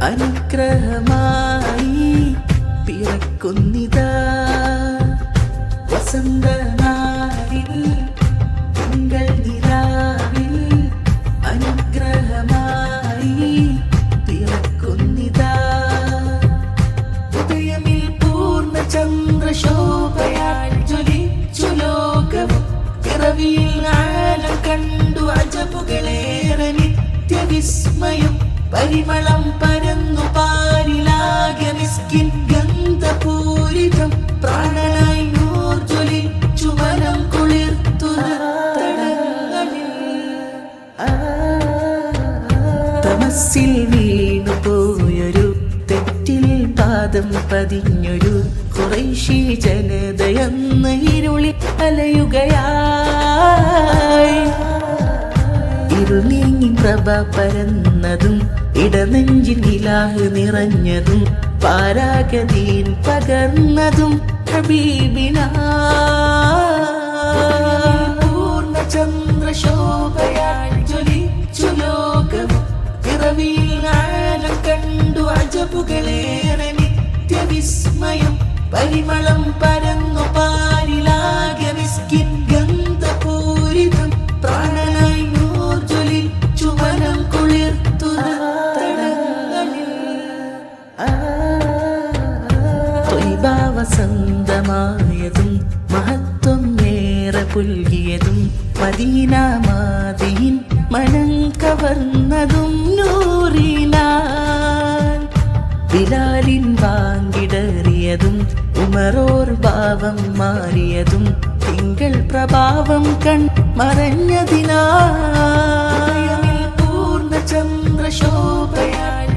അനുഗ്രഹമായി പിറക്കുന്നിതാ വസന്തനാളിൽ തിങ്കൾ നിലാവിൽ അനുഗ്രഹമായി പിറക്കുന്നിതാ ഉദയമിൽ പൂർണ്ണ ചന്ദ്രശോഭയാൽ ജ്വലിച്ചു ലോകവും പിറവിയിൽ ആലം കണ്ടു അജബുകളേറെ നിത്യവിസ്മയം പരിമളം പരന്നു പാരിലാകെ മിസ്കിൻ ഗന്ധപൂരിതം പ്രാണനായി നൂർ ജ്വലിച്ചു വനം കുളിർത്തു തടങ്ങളിൽ തമസ്സിൽ വീണുപോയൊരു തെറ്റിൽ പാദം പതിഞ്ഞൊരു ഖുറൈശി ജനതയെന്ന് ഇരുളി അലയുകയായി ഇരുൾ നീങ്ങി പ്രഭ പരന്നതും ഇടനെഞ്ചിൻ ഇലാഹ് നിറഞ്ഞതും പാരാഗതീൻ പകർന്നതും ഹബീബിനാ പൂർണ്ണ ചന്ദ്രശോഭയാൽ ജ്വലിച്ചു ലോകവും പിറവിയിൽ ആലം കണ്ടു അജബുകളേറെ നിത്യവിസ്മയം പരിമളം പരന്നു പാരിലാകെ മിസ്കിൻ ഗന്ധപൂരിതം പ്രാണനായി നൂർ ജ്വലിച്ചു വനം കുളിർത്തു തടങ്ങളിൽ വസന്തമായതും മഹത്വം ഏറെ പുൽകിയതും മദീന മാതിൻ മനം കവർന്നതും നൂറിനാൽ ബിലാലിൻ വാങ്കിടറിയതും ഉമറോർ ഭാവം മാറിയതും തിങ്കൾ പ്രഭാവം കൺ മറഞ്ഞതിനാൽ പൂർണ്ണ ചന്ദ്രശോഭയാൽ